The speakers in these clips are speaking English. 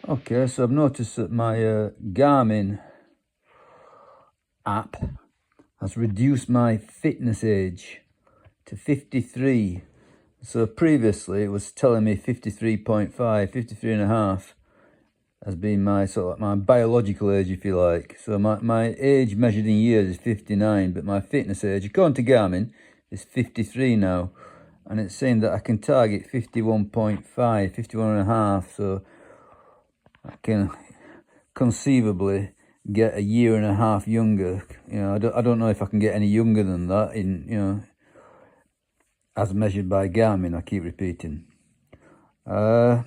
Okay, so I've noticed that my Garmin app has reduced my fitness age to 53. So previously it was telling me 53.5, 53 and a half has been my sort of my biological age, if you like. So my age measured in years is 59, but my fitness age, according to Garmin, is 53 now. And it's saying that I can target 51.5, 51 and a half. So I can conceivably get a year and a half younger. I don't know if I can get any younger than that in, as measured by Garmin. I keep repeating. If I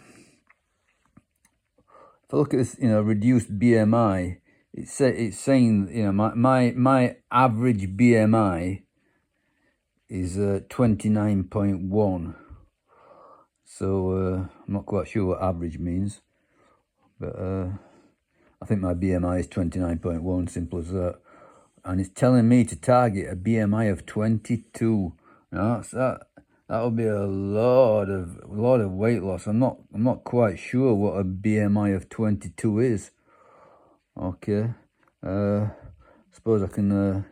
look at this, reduced BMI, it's saying, my average BMI is 29.1. So I'm not quite sure what average means, but I think my BMI is 29.1, simple as that. And it's telling me to target a BMI of 22. Now that'll be a lot of weight loss. I'm not quite sure what a BMI of 22 is. Okay, suppose I can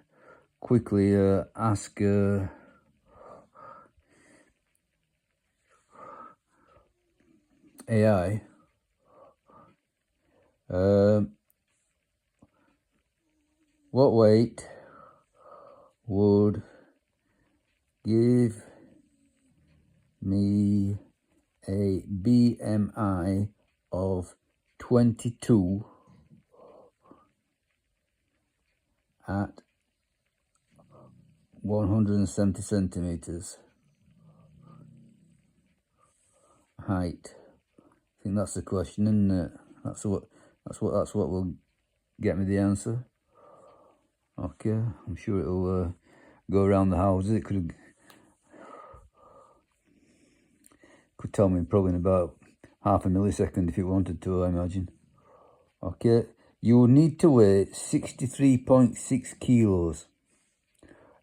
quickly ask AI. What weight would give me a BMI of 22 at 170 centimeters height? I think that's the question, isn't it? That's what will get me the answer. Okay, I'm sure it'll go around the houses. It could tell me probably in about half a millisecond if it wanted to, I imagine. Okay, you will need to weigh 63.6 kilos.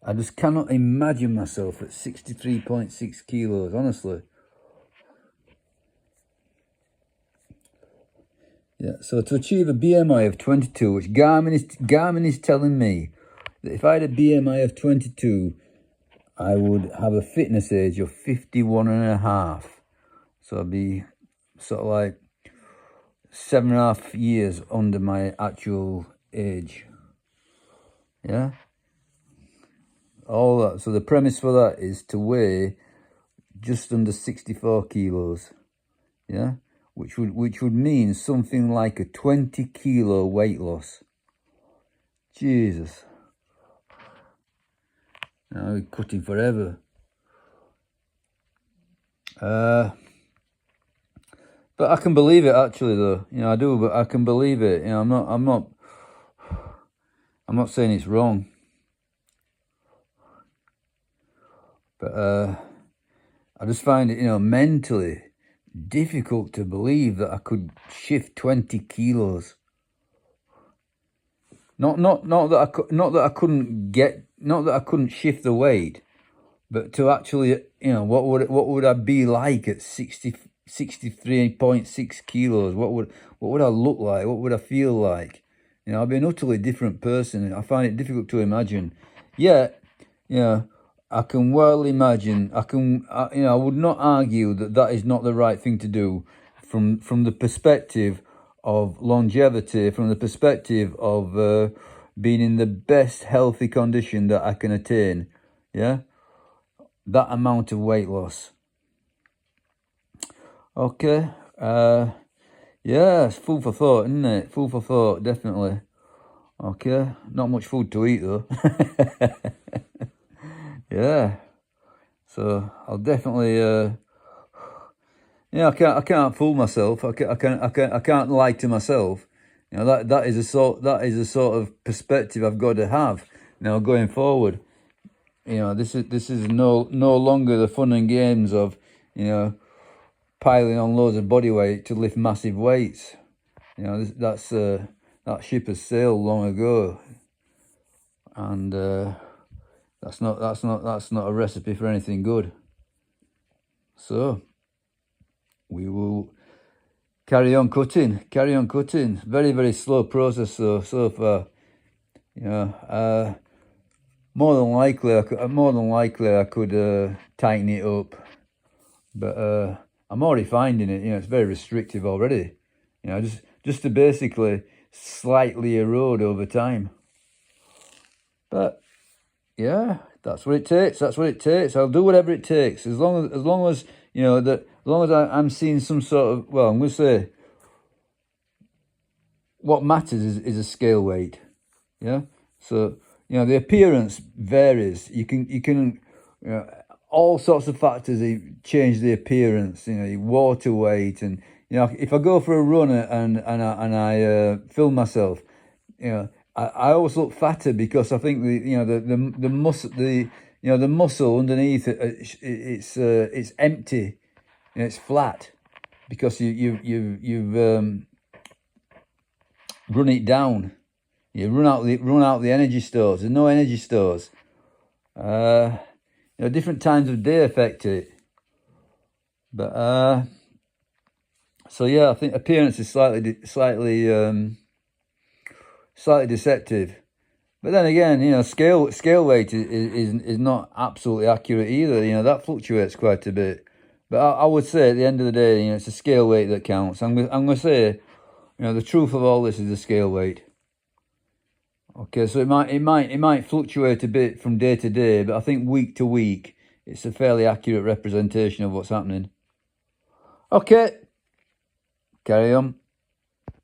I just cannot imagine myself at 63.6 kilos, honestly. Yeah, so to achieve a BMI of 22, which Garmin is telling me that if I had a BMI of 22, I would have a fitness age of 51 and a half. So I'd be sort of like 7.5 years under my actual age. Yeah. All that. So the premise for that is to weigh just under 64 kilos. Yeah. Which would mean something like a 20 kilo weight loss. Jesus. Now we're cutting forever. But I can believe it actually, though. I do, but I can believe it. I'm not saying it's wrong. But I just find it, mentally difficult to believe that I could shift 20 kilos. Not that I couldn't shift the weight, but to actually, what would I be like at 63.6 kilos? What would I look like? What would I feel like? I'd be an utterly different person. I find it difficult to imagine. Yeah, I can well imagine. I would not argue that is not the right thing to do, from the perspective of longevity, from the perspective of being in the best healthy condition that I can attain. Yeah, that amount of weight loss. Okay. Yeah, it's food for thought, isn't it? Food for thought, definitely. Okay, not much food to eat though. Yeah. So I'll definitely, I can't fool myself. I can't lie to myself. That is a sort of perspective I've got to have going forward. This is no longer the fun and games of piling on loads of body weight to lift massive weights. That ship has sailed long ago, and that's not a recipe for anything good. So we will carry on cutting. Very, very slow process so far. You know, more than likely I could tighten it up, but I'm already finding it. You know, it's very restrictive already. You know, just to basically slightly erode over time. But yeah, that's what it takes. I'll do whatever it takes as long as you know that. As long as I'm seeing some sort of, well, I'm going to say what matters is a scale weight. Yeah. So you know the appearance varies. You can you know, all sorts of factors change the appearance. You know, water weight, and you know if I go for a run and I film myself, you know. I always look fatter because I think the muscle the muscle underneath it's empty and it's flat because you've run it down. You run out the energy stores. There's no energy stores. You know, different times of day affect it. But so yeah, I think appearance is slightly deceptive. But then again, you know, scale weight is not absolutely accurate either. You know, that fluctuates quite a bit. But I would say at the end of the day, you know, it's a scale weight that counts. I'm going to say, you know, the truth of all this is the scale weight. Okay, so it might fluctuate a bit from day to day, but I think week to week, it's a fairly accurate representation of what's happening. Okay, carry on.